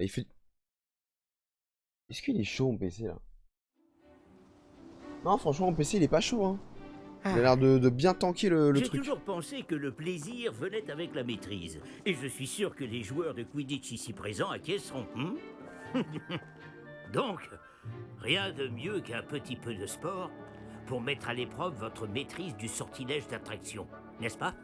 Il fait... Est-ce qu'il est chaud mon PC là? Non, franchement, mon PC il est pas chaud, hein. Il a l'air de bien tanker le J'ai truc. toujours pensé que le plaisir venait avec la maîtrise. Et je suis sûr que les joueurs de Quidditch ici présents acquiesceront. Donc, rien de mieux qu'un petit peu de sport pour mettre à l'épreuve votre maîtrise du sortilège d'attraction, n'est-ce pas?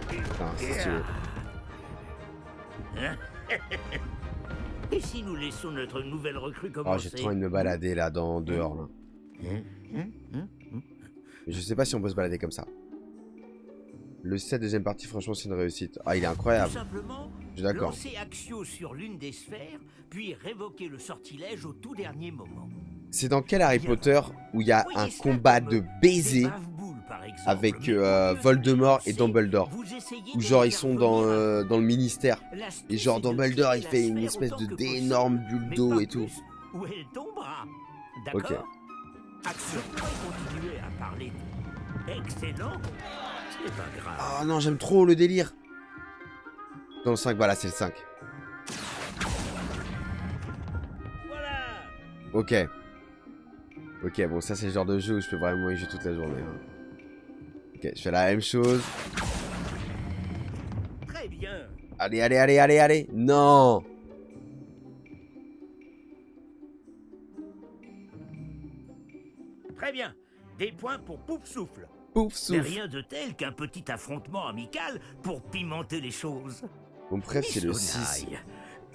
Putain, c'est stylé. Et si nous laissons notre nouvelle recrue Oh, commencer? j'ai trop envie de me balader là, dehors là. Mais je sais pas si on peut se balader comme ça. Le set deuxième partie, franchement, c'est une réussite. Ah, il est Tout incroyable. simplement, Je suis d'accord. lancer Axio sur l'une des sphères, puis révoquer le sortilège au tout dernier moment. C'est dans quel Harry Potter où il y a un Voyez cela combat comme de des baiser bave-boules, par exemple, avec mais au lieu de Voldemort les et Dumbledore? vous essayez Où de genre les ils faire sont venir dans le ministère. à- L'astuce Et genre est de Dumbledore créer il la fait une sphère espèce autant que d'énorme possible, bulle mais d'eau pas et tout. plus, où elle tombera. Ok. D'accord? Axio pourrait continuer à parler de excellent. C'est pas grave. Oh non, j'aime trop le délire. Dans le 5, voilà, c'est le 5. Voilà. Ok. Ok, bon, ça c'est le genre de jeu où je peux vraiment y jouer toute la journée. Hein. Ok, je fais la même chose. Très bien. Allez, allez, allez, allez, allez. Non. Très bien. Des points pour Pouf Souffle. Pouf, Mais souffle. rien de tel qu'un petit affrontement amical pour pimenter les choses. Mon préf, c'est le Miss 6. Onaille,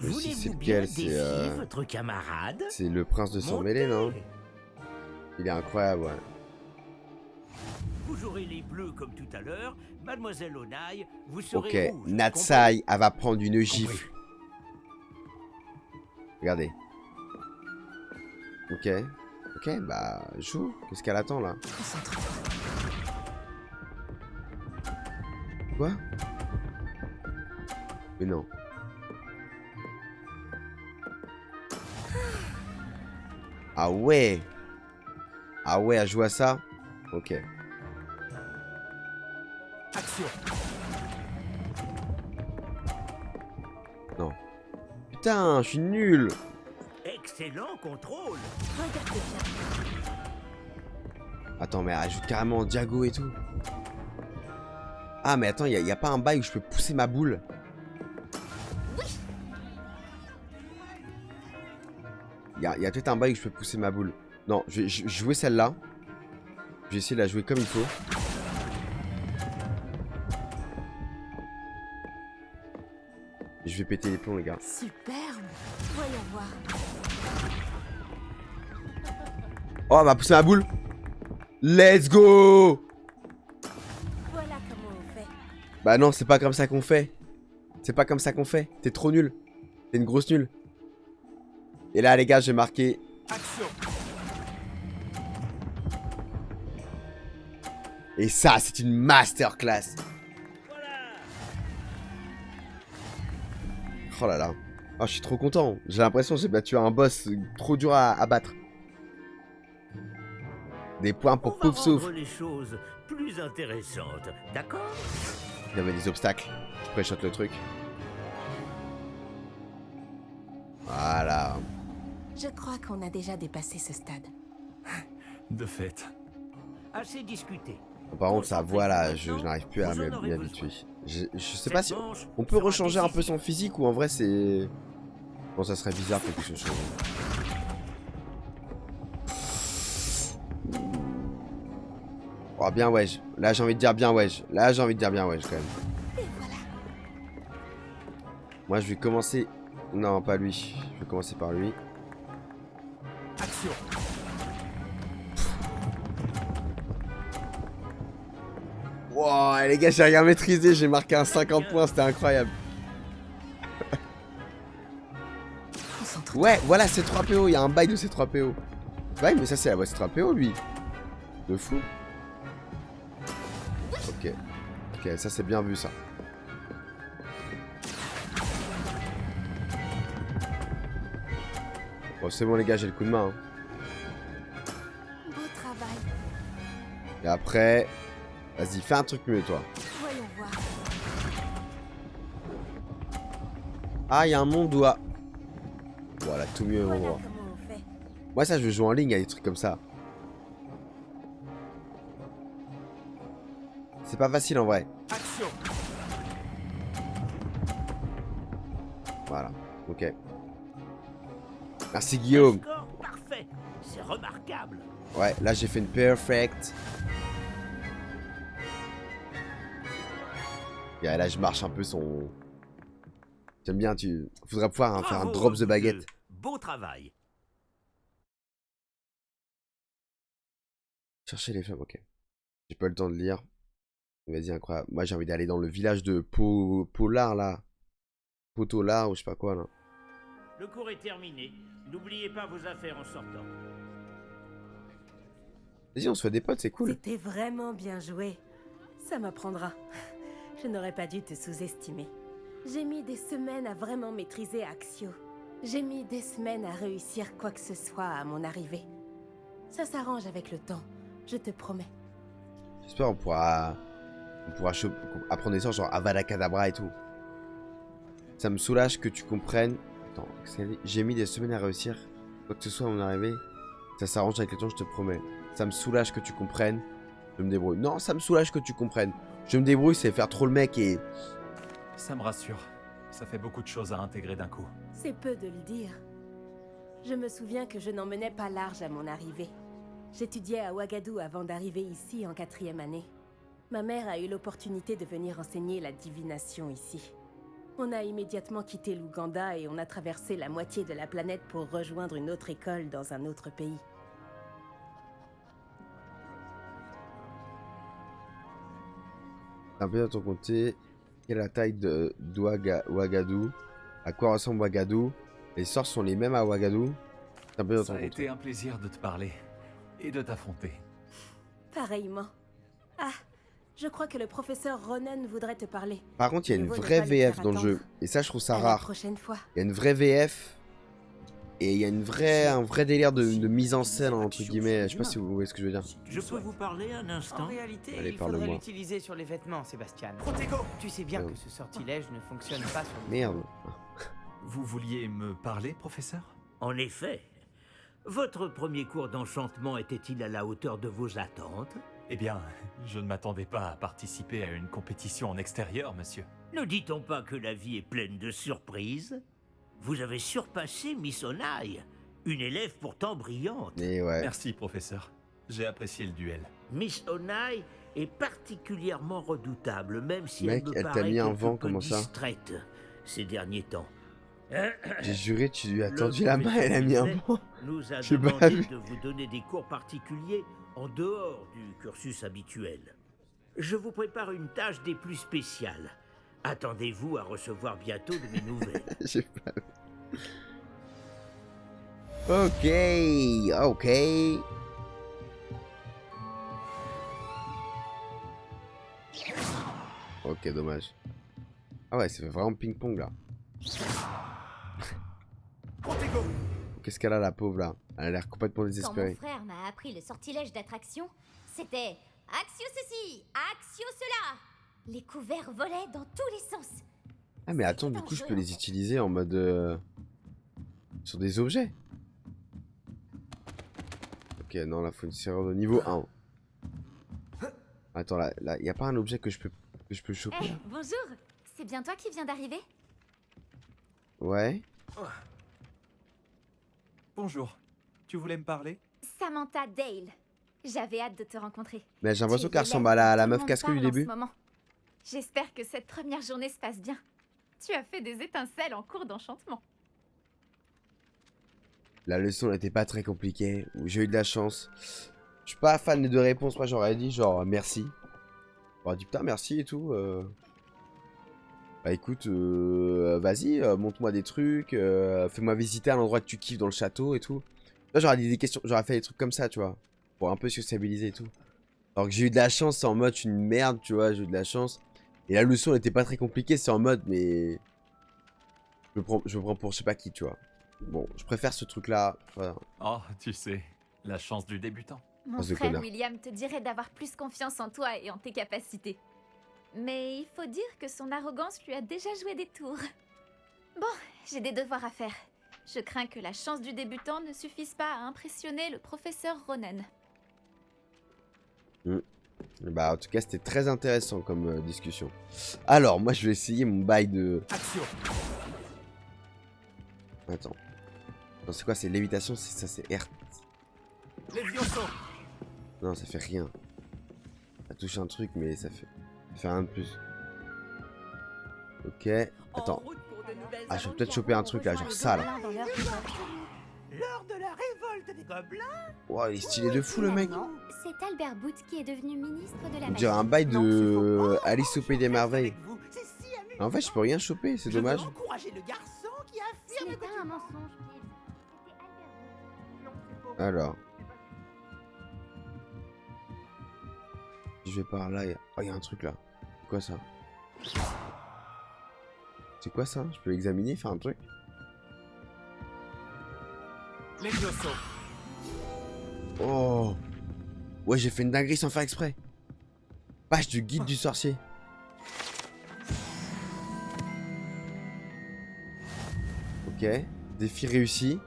Le 6, c'est voulez-vous bien lequel? C'est défier votre camarade? c'est le prince de sang mêlé, non? Montez. Il est incroyable, ouais. Vous aurez les bleus comme tout à l'heure. Mademoiselle Onaille, vous serez Ok, rouge. Natsai, elle va prendre une Compris. gifle. Regardez. Ok. Ok, bah, joue. Qu'est-ce qu'elle attend, là? Quoi? Mais non. Ah ouais. Ah ouais, à jouer à ça? Ok. Action. Non. Putain, je suis nul. Excellent contrôle. Regardez bien. Attends, mais elle ajoute carrément Diago et tout. Ah, mais attends, y a pas un bail où je peux pousser ma boule? Y a peut-être un bail où je peux pousser ma boule. Non, je vais jouer celle-là. Je vais essayer de la jouer comme il faut. Je vais péter les plombs, les gars. Superbe. Voyons voir. Oh, elle m'a poussé ma boule. Let's go. Voilà comment on fait. Bah non, c'est pas comme ça qu'on fait. C'est pas comme ça qu'on fait. T'es trop nul. T'es une grosse nulle. Et là, les gars, j'ai marqué. Action. Et ça, c'est une masterclass. Voilà. Oh là là. Oh, je suis trop content. J'ai l'impression que j'ai battu un boss trop dur à battre. Des points On pour va Pouf rendre Souffle. les choses plus intéressantes. D'accord? Il y avait des obstacles. Je préchote le truc. Voilà. Je crois qu'on a déjà dépassé ce stade. De fait. Assez discuté. Par contre, sa voix là, je n'arrive plus à Vous en aurez m'y habituer. besoin. Je sais pas si. Cette manche On peut sera rechanger un peu décisive. son physique ou en vrai c'est. Bon, ça serait bizarre quelque chose. Oh, bien wesh. Là, j'ai envie de dire bien wesh. Là, j'ai envie de dire bien wesh quand même. Et voilà. Moi, je vais commencer. Non, pas lui. Je vais commencer par lui. Action. Wow, les gars, j'ai rien maîtrisé. J'ai marqué un 50 points. C'était incroyable. Concentre. Ouais, voilà, c'est 3 PO. Il y a un bail de ces 3 PO. Ouais, mais ça, c'est la voix C3 PO, lui. De fou. Ok. Ok, ça, c'est bien vu, ça. Bon, c'est bon, les gars, j'ai le coup de main. Hein. Beau travail. Et après... Vas-y, fais un truc mieux, toi. Voyons voir. Ah, il y a un monde où... Voilà, tout mieux au Voilà endroit. comment on fait. Moi, ça, je veux jouer en ligne à des trucs comme ça. C'est pas facile en vrai. Action. Voilà, ok. Merci Guillaume. Score parfait. C'est remarquable. Ouais, là j'ai fait une perfect. Et là je marche un peu son... J'aime bien, tu... Faudrait pouvoir faire un Bravo, drop the vous baguette. deux. Beau travail. Chercher les femmes, ok. J'ai pas le temps de lire. Vas-y, incroyable. Moi j'ai envie d'aller dans le village de Polar là. Potolar ou je sais pas quoi là. Le cours est terminé. N'oubliez pas vos affaires en sortant. Vas-y, on se fait des potes, c'est cool. C'était vraiment bien joué. Ça m'apprendra. Je n'aurais pas dû te sous-estimer. J'ai mis des semaines à vraiment maîtriser Axio. J'ai mis des semaines à réussir quoi que ce soit à mon arrivée. Ça s'arrange avec le temps, je te promets. J'espère on pourra apprendre des sorts genre Avada Kedavra et tout. Ça me soulage que tu comprennes. Attends, j'ai mis des semaines à réussir. Quoi que ce soit à mon arrivée, ça s'arrange avec le temps, je te promets. Ça me soulage que tu comprennes. Je me débrouille. Non, ça me soulage que tu comprennes. Je me débrouille, c'est faire trop le mec et... Ça me rassure. Ça fait beaucoup de choses à intégrer d'un coup. C'est peu de le dire. Je me souviens que je n'en menais pas large à mon arrivée. J'étudiais à Ouagadou avant d'arriver ici en 4e année. Ma mère a eu l'opportunité de venir enseigner la divination ici. On a immédiatement quitté l'Ouganda et on a traversé la moitié de la planète pour rejoindre une autre école dans un autre pays. Un peu dans ton comté, quelle est la taille d'Ouagadou? À quoi ressemble Ouagadou? Les sorts sont les mêmes à Ouagadou? Un peu dans ton Ça a comté. été un plaisir de te parler et de t'affronter. Pareillement. Ah, je crois que le professeur Ronan voudrait te parler. Par contre, il y a une Mieux vaut ne vraie pas le VF faire dans le jeu. attendre. Et ça, je trouve ça À la rare. prochaine fois. Il y a une vraie VF. Et il y a un vrai délire de mise en scène, entre guillemets. Je sais pas si vous voyez ce que je veux dire. Je peux vous parler un En instant? réalité, Allez, il faudrait parle-moi. l'utiliser sur les vêtements, Sébastien. Tu sais bien que ce sortilège ne fonctionne pas sur les... Merde. Vous vouliez me parler, professeur? En effet. Votre premier cours d'enchantement était-il à la hauteur de vos attentes? Eh bien, je ne m'attendais pas à participer à une compétition en extérieur, monsieur. Ne dit-on pas que la vie est pleine de surprises? Vous avez surpassé Miss Onai, une élève pourtant brillante. Et ouais. Merci, professeur. J'ai apprécié le duel. Miss Onai est particulièrement redoutable, même si Mec, elle me elle t'a paraît mis un quelque vent, peu comment ça? distraite ces derniers temps. J'ai juré, tu lui as Le tendu la main, elle a mis un professeur vent. nous a J'ai pas demandé vu. de vous donner des cours particuliers en dehors du cursus habituel. Je vous prépare une tâche des plus spéciales. Attendez-vous à recevoir bientôt de mes nouvelles. J'ai pas vu. Ok. Ok, dommage. Ah ouais, ça fait vraiment ping-pong là. Qu'est-ce qu'elle a la pauvre là? Elle a l'air complètement Quand mon désespérée. frère m'a appris le sortilège d'attraction, c'était Axio ceci, Axio cela. Les couverts volaient dans tous les sens. Ah mais attends, du coup je peux les utiliser en mode... sur des objets. Ok, non là faut une serrure de niveau 1. Attends, là, y a pas un objet que je peux choper Eh, là? bonjour. C'est bien toi qui viens d'arriver? Ouais. Bonjour. Tu voulais me parler? Samantha Dale. J'avais hâte de te rencontrer. Mais j'ai l'impression Tu es qu'elle ressemble l'élève à dont la tout le meuf monde casquée du parle en début. ce moment. J'espère que cette première journée se passe bien. Tu as fait des étincelles en cours d'enchantement. La leçon n'était pas très compliquée. J'ai eu de la chance. Je suis pas fan des deux réponses. Moi j'aurais dit genre merci. J'aurais dit putain merci et tout. Bah écoute, vas-y, montre-moi des trucs. Fais-moi visiter un endroit que tu kiffes dans le château et tout. Là j'aurais dit des questions. J'aurais fait des trucs comme ça, tu vois. Pour un peu sociabiliser et tout. Alors que j'ai eu de la chance, c'est en mode je suis une merde, tu vois. J'ai eu de la chance. Et la leçon n'était pas très compliquée, c'est en mode mais... Je me prends pour je sais pas qui, tu vois. Bon, je préfère ce truc là. Voilà. Oh, tu sais, la chance du débutant. Mon Espèce de frère connard. William te dirait d'avoir plus confiance en toi et en tes capacités. Mais il faut dire que son arrogance lui a déjà joué des tours. Bon, j'ai des devoirs à faire. Je crains que la chance du débutant ne suffise pas à impressionner le professeur Ronen. Bah en tout cas c'était très intéressant comme discussion. Alors moi je vais essayer mon bail de... Action. Attends. Non c'est quoi, c'est lévitation, c'est ça, c'est R. Levioso. Non ça fait rien. Ça touche un truc mais ça fait rien de plus. Ok. Attends. Ah je vais peut-être choper un truc là, genre ça là. L'heure de la révolte des gobelins. Wow il est stylé de fou le mec. C'est Albert Booth qui est devenu ministre de la On magie. dirait un bail Non, de c'est faux. Alice au Pays des Merveilles. Avec vous, c'est si amusant. En fait je peux rien choper, c'est Je veux dommage. encourager le garçon qui Ce affirme n'est que pas un mensonge, Clive. C'était Albert Booth. Alors. Je vais par là. Oh il y a un truc là. C'est quoi ça? C'est quoi ça? Je peux l'examiner, faire un truc? Levioso. Oh! Ouais, j'ai fait une dinguerie sans faire exprès. Page du guide du sorcier. Ok. Défi réussi.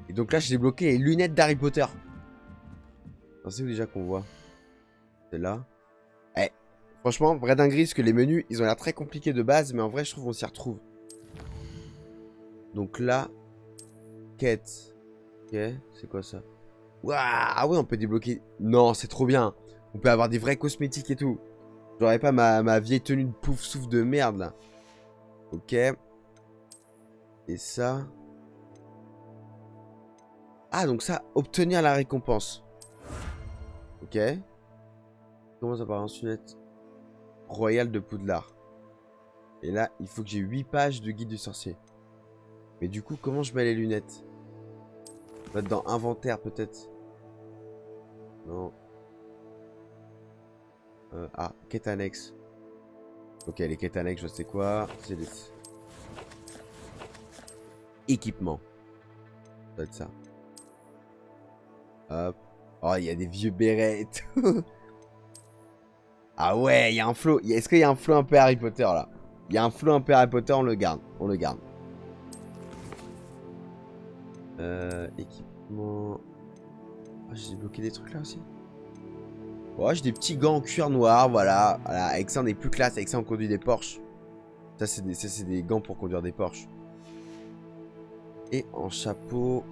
Et donc là, j'ai débloqué les lunettes d'Harry Potter. C'est où déjà qu'on voit? C'est là. Eh, franchement, vraie dinguerie, parce que les menus, ils ont l'air très compliqués de base, mais en vrai, je trouve qu'on s'y retrouve. Donc là, quête. Ok, c'est quoi ça? Waouh, ah ouais, on peut débloquer. Non, c'est trop bien. On peut avoir des vrais cosmétiques et tout. J'aurais pas ma vieille tenue de pouf souffle de merde là. Ok. Et ça. Ah, donc ça, obtenir la récompense. Ok. Commence à par un lunette royale de Poudlard. Et là, il faut que j'ai 8 pages de guide du sorcier. Mais du coup, comment je mets les lunettes? On va être dans inventaire peut-être. Non. Ah, quête annexe. Ok, les quêtes annexes, je sais quoi. C'est des... Équipement. Ça doit être ça. Hop. Oh, il y a des vieux bérets et tout. Ah ouais, il y a un flow. Est-ce qu'il y a un flow un peu Harry Potter là? Il y a un flow un peu Harry Potter, on le garde. On le garde. Équipement. Ah, j'ai bloqué des trucs là aussi. Ouais, j'ai des petits gants en cuir noir, voilà. Voilà. Avec ça, on est plus classe. Avec ça, on conduit des Porsche. Ça, c'est des gants pour conduire des Porsche. Et en chapeau.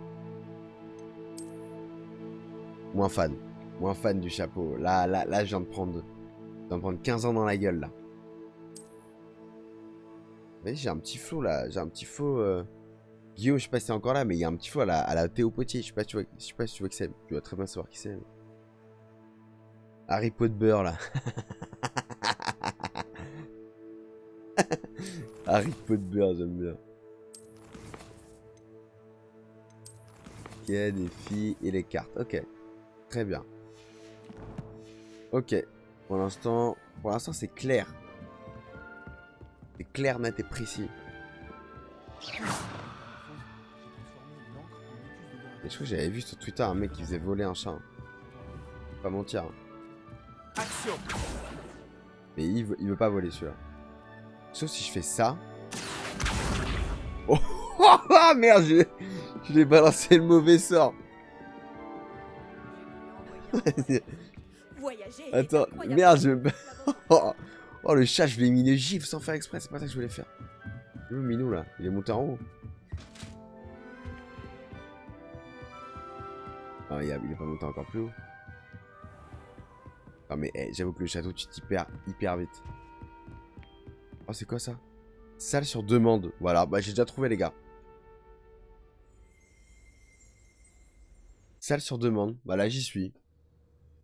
Moins fan. Moins fan du chapeau. Là, je viens de prendre 15 ans dans la gueule, là. Vous voyez, j'ai un petit flow, là. J'ai un petit flow... Guillaume, je sais pas si c'est encore là, mais il y a un petit flow à la Théo Potier. Je sais pas si tu vois que c'est. Tu dois très bien savoir qui c'est. Mais... Harry Potter, là. Harry Potter, j'aime bien. Ok, des filles et les cartes. Ok. Très bien. Ok. Pour l'instant, c'est clair. C'est clair, net et précis. Et je crois que j'avais vu sur Twitter un mec qui faisait voler un chat. Hein. Faut pas mentir. Hein. Action. Mais il veut pas voler celui-là. Sauf si je fais ça. Oh, oh merde, je l'ai balancé le mauvais sort. Attends, merde, oh le chat, je lui ai mis une gifle sans faire exprès, c'est pas ça que je voulais faire. Le minou là, il est monté en haut. Ah, il est pas monté encore plus haut. Non mais j'avoue que le château, tu t'y perds hyper vite. Oh, c'est quoi ça? Salle sur demande. Voilà, bah j'ai déjà trouvé les gars. Salle sur demande. Bah là j'y suis.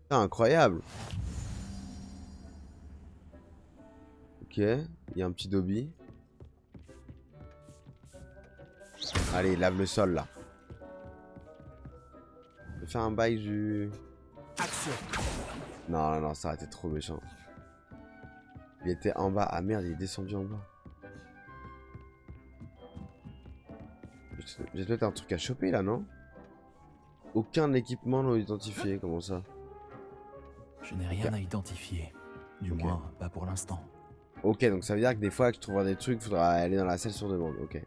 Ah, incroyable. Ok, il y a un petit Dobby. Allez, lave le sol là. Je vais faire un bail du... Action. Non, non, ça a été trop méchant. Il était en bas. Ah merde, il est descendu en bas. J'ai peut-être un truc à choper là, non? Aucun équipement non identifié, comment ça? Je n'ai rien à identifier. Du Ok. moins, pas pour l'instant. Ok, donc ça veut dire que des fois que tu trouveras des trucs, faudra aller dans la salle sur demande. Ok.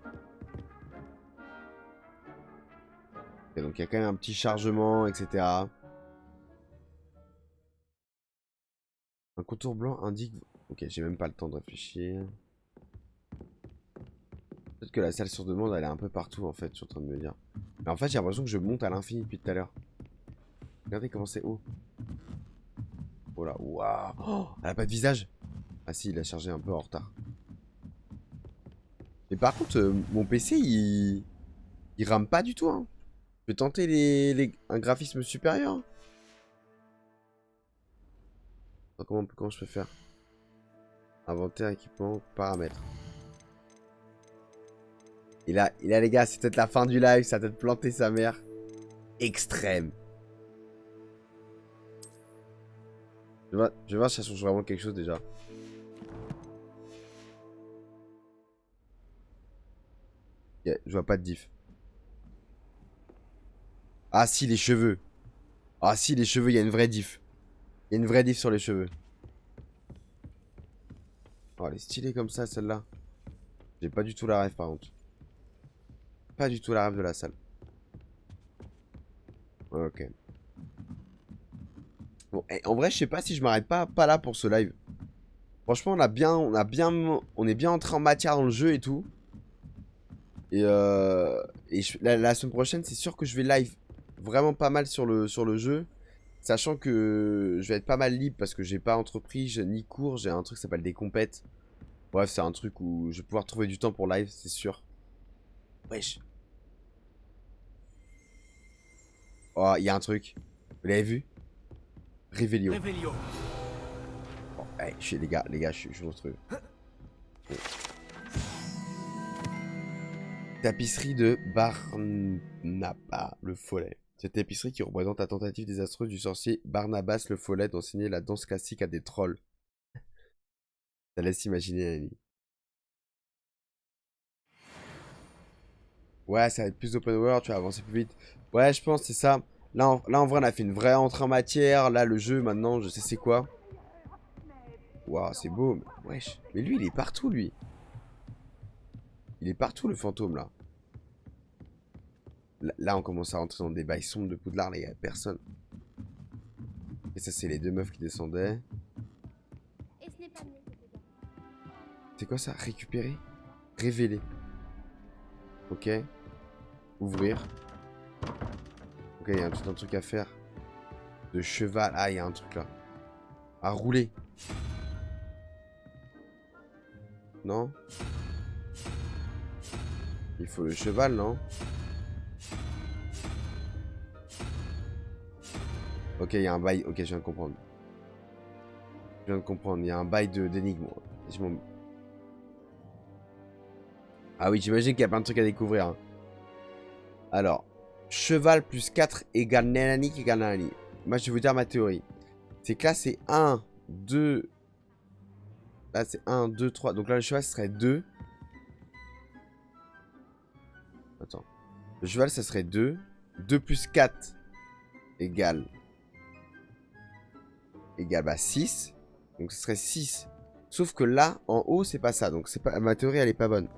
Ok, donc il y a quand même un petit chargement, etc. Un contour blanc indique... Ok, j'ai même pas le temps de réfléchir. Peut-être que la salle sur demande, elle est un peu partout, en fait, je suis en train de me dire. Mais en fait, j'ai l'impression que je monte à l'infini depuis tout à l'heure. Regardez comment c'est haut. Oh là, waouh. Oh, elle a pas de visage. Ah si, il a chargé un peu en retard. Mais par contre, mon PC, il rame pas du tout, hein. Je vais tenter un graphisme supérieur. Attends, comment je peux faire? Inventaire, équipement, paramètres. Et là, les gars, c'est peut-être la fin du live, ça va peut-être planter sa mère. Extrême. Je vais voir si ça change vraiment quelque chose déjà. Yeah, je vois pas de diff. Ah si, les cheveux. Ah si, les cheveux, il y a une vraie diff. Il y a une vraie diff sur les cheveux. Oh, elle est stylée comme ça, celle-là. J'ai pas du tout la rêve, par contre. Pas du tout la rêve de la salle. Ok. Bon, en vrai, je sais pas si je m'arrête pas là pour ce live. Franchement, on est bien entré en matière dans le jeu et tout. Et la semaine prochaine, c'est sûr que je vais live vraiment pas mal sur le jeu. Sachant que je vais être pas mal libre parce que j'ai pas entrepris, ni cours, j'ai un truc qui s'appelle des compètes. Bref, c'est un truc où je vais pouvoir trouver du temps pour live, c'est sûr. Wesh. Oh, il y a un truc. Vous l'avez vu? Révélio. Bon, hey, les gars, je suis monstrueux. Bon. Tapisserie de Barnaba le Follet. Cette tapisserie qui représente la tentative désastreuse du sorcier Barnabas le Follet d'enseigner la danse classique à des trolls. Ça laisse imaginer la vie. Ouais, ça va être plus open world, tu vas avancer plus vite. Ouais, je pense, c'est ça. Là, en vrai, on a fait une vraie entrée en matière. Là, le jeu, maintenant, je sais c'est quoi. Waouh, c'est beau. Wesh. Mais lui, il est partout, lui. Il est partout, le fantôme, là. Là, on commence à rentrer dans des bails sombres de Poudlard. Là, il n'y a personne. Et ça, c'est les deux meufs qui descendaient. C'est quoi ça? Récupérer? Révéler. Ok. Ouvrir. Ok, il y a un truc à faire. De cheval. Ah, il y a un truc là. À rouler. Non? Il faut le cheval, non? Ok, il y a un bail. Ok, je viens de comprendre. Je viens de comprendre. Il y a un bail d'énigme. Ah oui, j'imagine qu'il y a plein de trucs à découvrir. Hein. Alors, cheval plus 4 égale nanani égale nanani. Moi, je vais vous dire ma théorie. C'est que là, c'est 1, 2. Là, c'est 1, 2, 3. Donc là, le cheval, ce serait 2. Attends. Le cheval, ça serait 2. 2 plus 4 égale. Égale bah, 6. Donc ce serait 6. Sauf que là, en haut, c'est pas ça. Donc c'est pas... ma théorie, elle est pas bonne.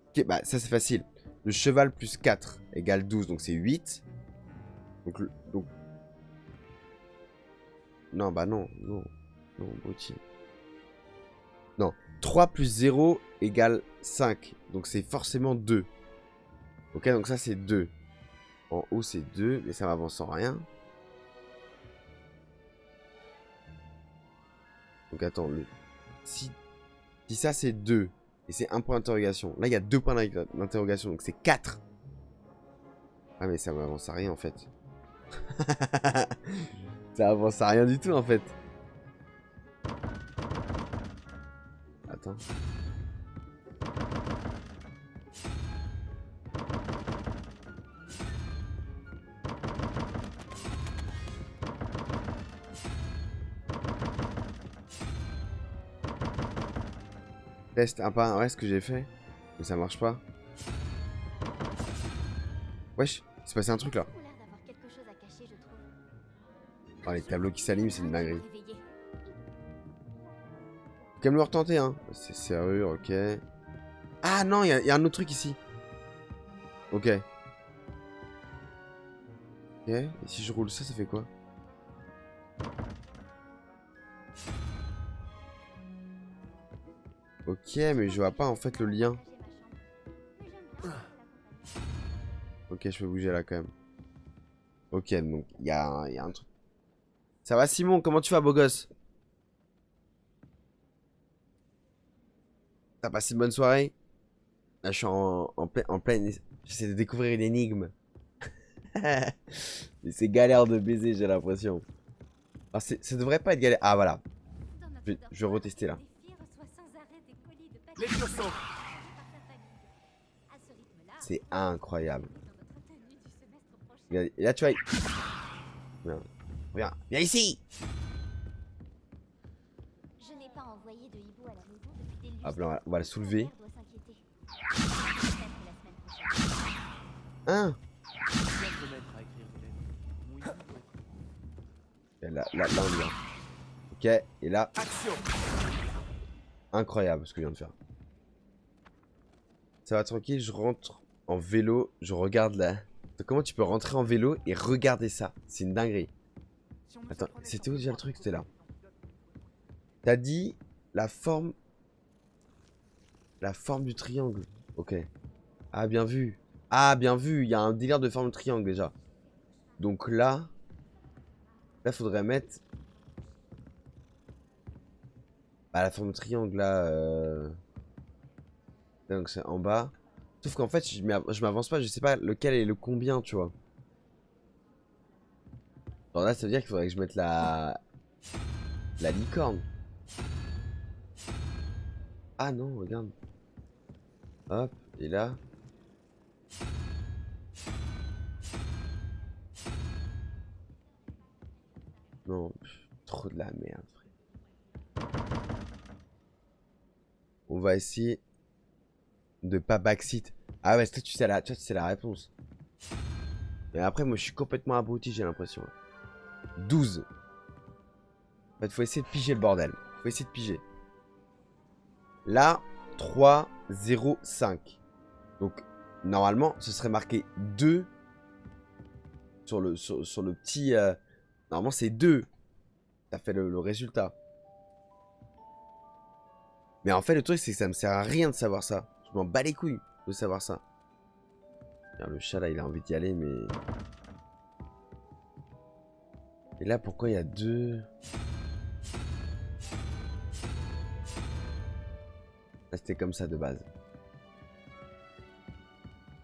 Ok, bah ça, c'est facile. Le cheval plus 4 égale 12. Donc c'est 8. Donc... Non, bah non. Non, Gauthier. Non. 3 plus 0 égale 5. Donc c'est forcément 2. Ok, donc ça, c'est 2. En haut, c'est 2. Mais ça m'avance en rien. Donc attends, si ça c'est 2, et c'est un point d'interrogation, là il y a 2 points d'interrogation, donc c'est 4. Ah mais ça m'avance à rien en fait. Ça avance à rien du tout en fait. Attends. Test un pas, ouais, ce que j'ai fait. Mais ça marche pas. Wesh, C'est passé un truc là. On a l'air d'avoir quelque chose à cacher, je trouve. Oh, les tableaux qui s'allument, c'est une dinguerie. Réveillé. Quand même le retenter, hein. C'est serrure, ok. Ah non, il y a un autre truc ici. Ok. Ok, et si je roule ça, ça fait quoi? Ok, mais je vois pas en fait le lien. Ok, je peux bouger là quand même. Ok, donc il y a un truc. Ça va Simon, comment tu vas beau gosse? T'as passé une bonne soirée? Là je suis en pleine... J'essaie de découvrir une énigme. Mais c'est galère de baiser j'ai l'impression. Ah, ça devrait pas être galère. Ah voilà. Je vais retester là. Les chaussons. C'est incroyable. Et là tu vois... Viens ici. Je n'ai pas envoyé de hibou à la maison depuis des lustres. Hop là, on va le soulever. Mon père doit s'inquiéter. Peut-être que la semaine prochaine. Hein? Et là on y va. Ok, et là... Incroyable ce que je viens de faire. Ça va tranquille, je rentre en vélo, je regarde là. Comment tu peux rentrer en vélo et regarder ça? C'est une dinguerie. Attends, c'était où déjà le truc? C'était là. T'as dit la forme... La forme du triangle. Ok. Ah, bien vu. Ah, bien vu. Il y a un délire de forme de triangle déjà. Donc là... Là, faudrait mettre... Bah, la forme de triangle là... Donc c'est en bas. Sauf qu'en fait, je m'avance pas. Je sais pas lequel est le combien, tu vois. Alors là, ça veut dire qu'il faudrait que je mette la licorne. Ah non, regarde. Hop, et là. Non, trop de la merde, frère. On va essayer de pas backseat. Ah ouais, tu sais la réponse. Et après, moi, je suis complètement abruti, j'ai l'impression. 12. En fait, faut essayer de piger le bordel. Faut essayer de piger. Là, 3, 0, 5. Donc, normalement, ce serait marqué 2 sur le petit... Normalement, c'est 2. Ça fait le résultat. Mais en fait, le truc, c'est que ça me sert à rien de savoir ça. Je m'en bats les couilles de savoir ça. Le chat, là, il a envie d'y aller, mais... Et là, pourquoi il y a 2... Là, c'était comme ça de base.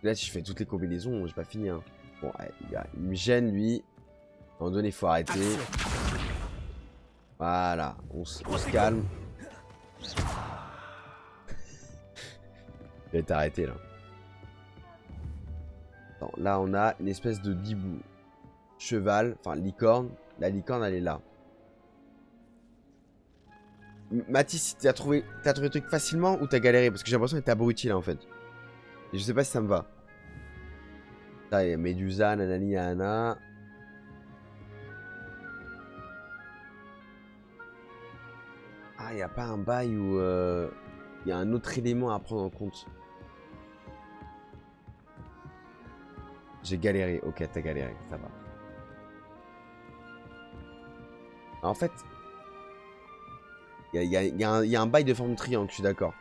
Là, si je fais toutes les combinaisons, j'ai pas fini. Hein. Bon, il me gêne, lui. À un moment donné, il faut arrêter. Voilà, on se calme. Il va être arrêté, là. Attends, là, on a une espèce de dibou. Cheval, enfin, licorne. La licorne, elle est là. Mathis, t'as trouvé le truc facilement ou t'as galéré? Parce que j'ai l'impression que t'es abruti là en fait. Et je sais pas si ça me va. Là, il y a Médusa, nanani, nanana. Ah, il n'y a pas un bail où il y a un autre élément à prendre en compte. J'ai galéré. Ok, t'as galéré, ça va. En fait... Il y a un bail de forme de triangle, je suis d'accord.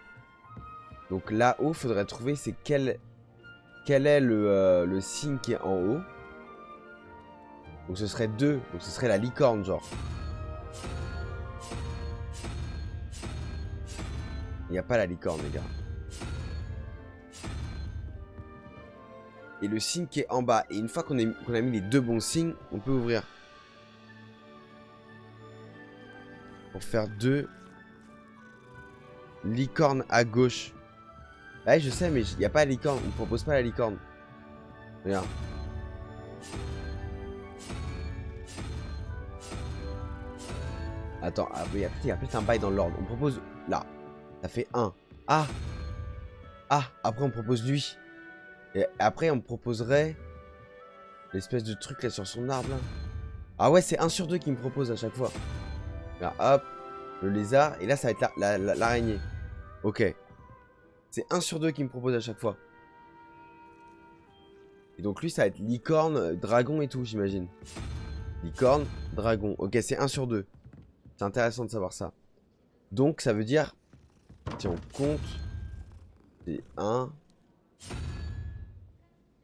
Donc là-haut, faudrait trouver c'est quel est le signe qui est en haut. Donc ce serait 2. Donc ce serait la licorne, genre. Il n'y a pas la licorne, les gars. Et le signe qui est en bas. Et une fois qu'on a mis les deux bons signes, on peut ouvrir. Pour faire 2 licornes à gauche. Ouais, je sais, mais il n'y a pas la licorne. On ne propose pas la licorne. Regarde. Attends, il y a peut-être un bail dans l'ordre. On propose là. Ça fait 1. Ah. Ah, après on propose lui. Et après on proposerait... L'espèce de truc là sur son arbre là. Ah ouais, c'est 1 sur 2 qui me propose à chaque fois. Là, hop, le lézard. Et là, ça va être l'araignée. Ok. C'est 1 sur 2 qui me propose à chaque fois. Et donc lui, ça va être licorne, dragon et tout, j'imagine. Licorne, dragon. Ok, c'est 1 sur 2. C'est intéressant de savoir ça. Donc, ça veut dire... Si on compte... C'est 1.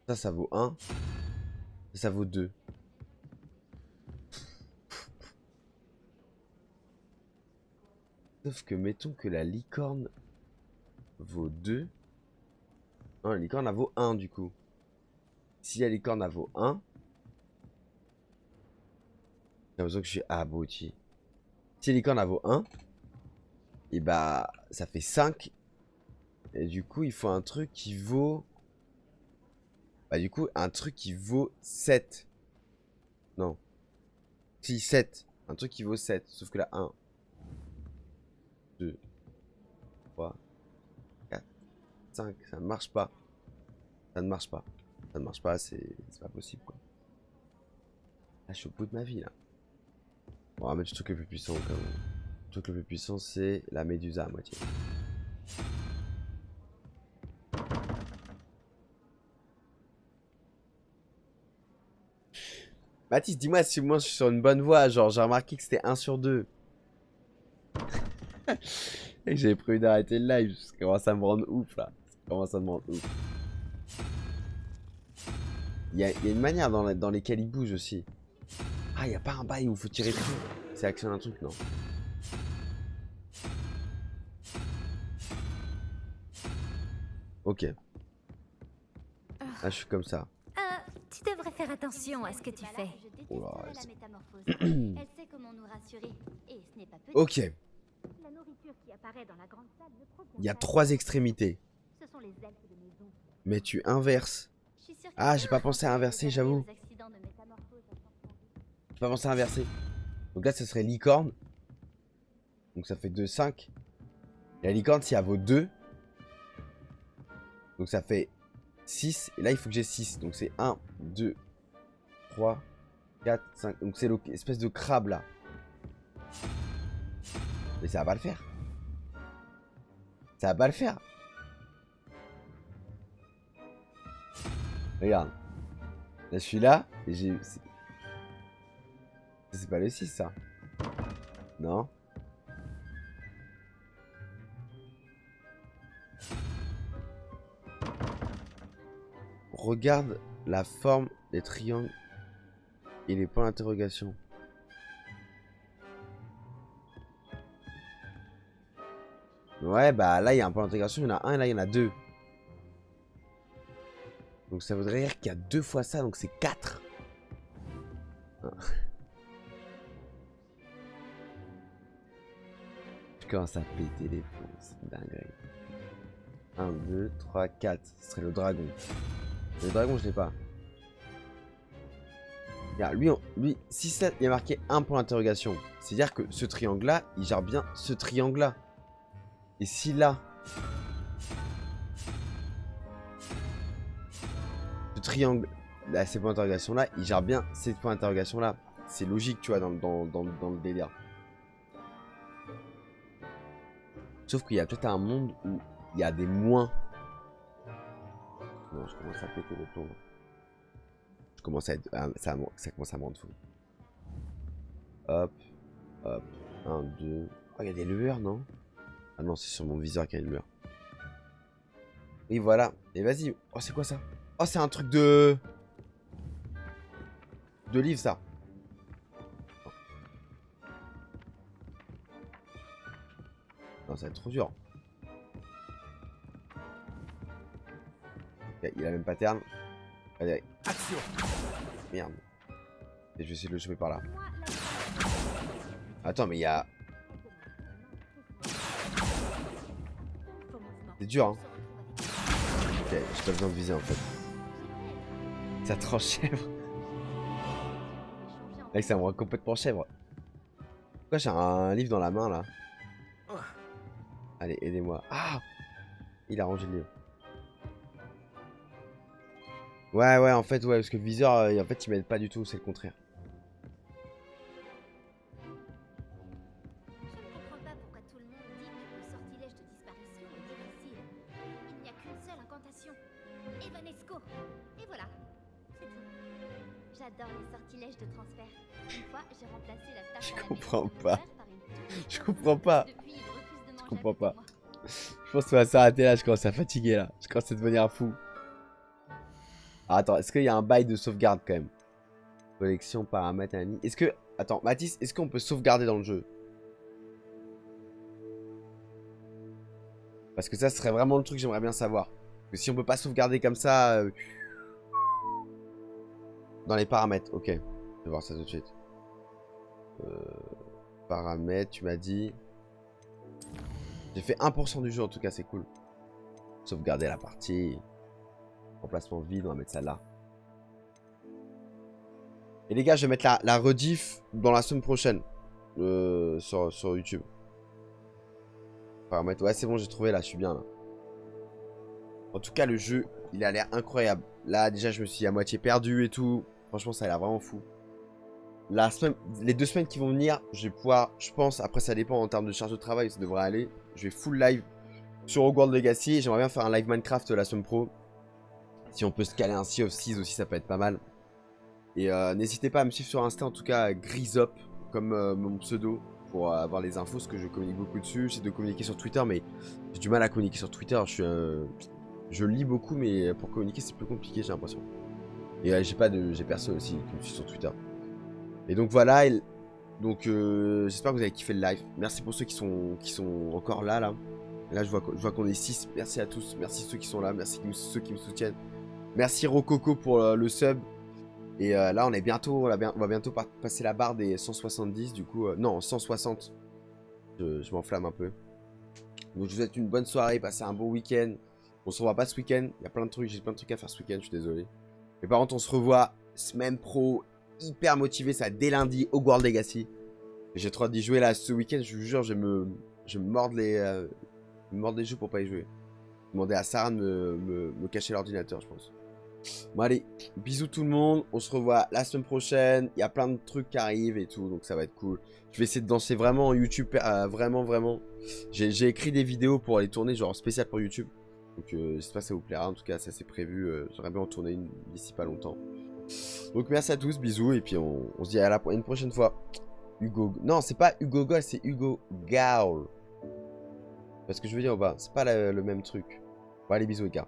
Ça vaut 1. Ça vaut 2. Sauf que mettons que la licorne vaut 2. Non, la licorne elle vaut 1 du coup. Si la licorne elle vaut 1. J'ai l'impression que je suis abruti. Si la licorne elle vaut 1. Et bah ça fait 5. Et du coup il faut un truc qui vaut... Bah du coup un truc qui vaut 7. Non. Si 7. Un truc qui vaut 7. Sauf que là 1. 2. 3. 4. 5. Ça ne marche pas. Ça ne marche pas. Ça ne marche pas, c'est pas possible quoi. Là je suis au bout de ma vie là. Bon, on va mettre le truc le plus puissant quand même. Le truc le plus puissant c'est la médusa à moitié. Mathis, dis-moi si moi je suis sur une bonne voie. Genre, j'ai remarqué que c'était 1 sur 2. Et que j'avais prévu d'arrêter le live. Ça commence à me rendre ouf là. Ça commence à me rendre ouf. Il y a une manière dans lesquelles il bouge aussi. Ah, il n'y a pas un bail où il faut tirer dessus. C'est action un truc, non? Ok. Là, je suis comme ça. Tu devrais faire attention à ce que tu fais. Oh là, La métamorphose. Elle sait comment nous rassurer. Et ce n'est pas petit. ok. La nourriture qui apparaît dans la grande salle ne provient Il y a pas 3 extrémités. Ce sont les elfes de maison. Mais tu inverses. Je suis sûre que Ah, j'ai pas pensé à inverser, j'avoue. aux accidents de métamorphose à Saint-Henri. J'ai pas pensé à inverser. Donc là, ça serait licorne. Donc ça fait 2, 5. Et la licorne, si elle vaut 2. Donc ça fait 6. Et là, il faut que j'ai 6. Donc c'est 1, 2, 3, 4, 5. Donc c'est l'espèce de crabe là. Mais ça va pas le faire. Ça va pas le faire. Regarde. Là, je suis là. Et j'ai... C'est pas le 6 ça. Non. Regarde la forme des triangles et les points d'interrogation. Ouais, bah là il y a un point d'interrogation, il y en a un et là il y en a 2. Donc ça voudrait dire qu'il y a 2 fois ça, donc c'est 4. Je commence à péter les plombs, c'est dingue. 1, 2, 3, 4. Ce serait le dragon. Le dragon, je l'ai pas. Regarde, lui, si ça, il y a marqué 1 point d'interrogation, c'est-à-dire que ce triangle-là, il gère bien ce triangle-là. Et si là, ce triangle, là, ces points d'interrogation-là, il gère bien ces points d'interrogation-là. C'est logique, tu vois, dans le délire. Sauf qu'il y a peut-être un monde où il y a des moins. Non, je commence à péter les plombs. Je commence à être... ça commence à me rendre fou. Hop. Hop. 1, 2... Oh, il y a des lueurs, non? Ah non, c'est sur mon viseur qu'il y a une lueur. Oui, voilà. Et vas-y. Oh, c'est quoi ça? Oh, c'est un truc de... De livre, ça. Non, ça va être trop dur. Il a même pattern. Allez, Action. merde. Et je vais essayer de le choper par là. Attends, mais il y a... C'est dur, hein. Ok, j'ai pas besoin de viser, en fait. Ça tranche chèvre. Mec, ça me rend complètement chèvre. Pourquoi j'ai un livre dans la main, là? Allez, aidez-moi. Ah! Il a rangé le livre. Ouais, ouais, en fait, ouais, parce que le viseur, en fait, il m'aide pas du tout, c'est le contraire. Je ne comprends pas pourquoi tout le monde dit que le sortilège de disparition est difficile. Il n'y a qu'une seule incantation. Evanesco. Et voilà. C'est tout. J'adore les sortilèges de transfert. Une fois, j'ai remplacé la tarte Je à la comprends maison de mon pas. père par une toute Je petite comprends tarte. pas. Depuis, il refuse de manger comprends avec pas. moi. Je pense qu'on va s'arrêter là, je commence à fatiguer là. Je commence à devenir fou. Ah, attends, est-ce qu'il y a un bail de sauvegarde quand même? Collection, paramètres, Annie. Est-ce que... Attends, Mathis, est-ce qu'on peut sauvegarder dans le jeu? Parce que ça serait vraiment le truc que j'aimerais bien savoir. Parce que si on peut pas sauvegarder comme ça... Dans les paramètres, ok. Je vais voir ça tout de suite. Paramètres, tu m'as dit... J'ai fait 1% du jeu en tout cas, c'est cool. Sauvegarder la partie. Remplacement vide, on va mettre ça là. Et les gars, je vais mettre la rediff dans la semaine prochaine. Sur YouTube. Paramètres, ouais c'est bon, j'ai trouvé là, je suis bien là. En tout cas, le jeu, il a l'air incroyable. Là, déjà, je me suis à moitié perdu et tout. Franchement, ça a l'air vraiment fou. La semaine, les 2 semaines qui vont venir, je vais pouvoir, je pense, après ça dépend en termes de charge de travail, ça devrait aller. Je vais full live sur Hogwarts Legacy. J'aimerais bien faire un live Minecraft la semaine pro. Si on peut se caler un Sea of Thieves aussi, ça peut être pas mal. Et n'hésitez pas à me suivre sur Insta, en tout cas Grisop, comme mon pseudo, pour avoir les infos, parce que je communique beaucoup dessus. J'essaie de communiquer sur Twitter, mais j'ai du mal à communiquer sur Twitter. Je lis beaucoup, mais pour communiquer, c'est plus compliqué, j'ai l'impression. Et j'ai personne aussi qui me suit sur Twitter. Et donc voilà, donc j'espère que vous avez kiffé le live. Merci pour ceux qui sont encore là. Là, je vois qu'on est 6. Merci à tous. Merci ceux qui sont là. Merci ceux qui me soutiennent. Merci Rococo pour le sub. Et là, on va bientôt passer la barre des 170. Du coup, non, 160. Je m'enflamme un peu. Donc, je vous souhaite une bonne soirée. Passez un bon week-end. On se revoit pas ce week-end. Il y a plein de trucs. J'ai plein de trucs à faire ce week-end. Je suis désolé. Mais par contre, on se revoit semaine pro. Hyper motivé. Ça dès lundi. Hogwarts Legacy. J'ai trop hâte d'y jouer là ce week-end. Je vous jure, je me morde les joues pour pas y jouer. Demander à Sarah de me cacher l'ordinateur, je pense. Bon allez, bisous tout le monde, on se revoit la semaine prochaine, il y a plein de trucs qui arrivent et tout, donc ça va être cool. Je vais essayer de danser vraiment en YouTube, vraiment. J'ai écrit des vidéos pour les tourner, genre spécial pour YouTube. Donc j'espère que ça vous plaira, en tout cas ça c'est prévu, j'aimerais bien en tourner une d'ici pas longtemps. Donc merci à tous, bisous, et puis on se dit à une prochaine fois. Hugo, non c'est pas Hugo Gall, c'est Hugo Gaul. Parce que je veux dire, c'est pas le même truc. Bon allez, bisous les gars.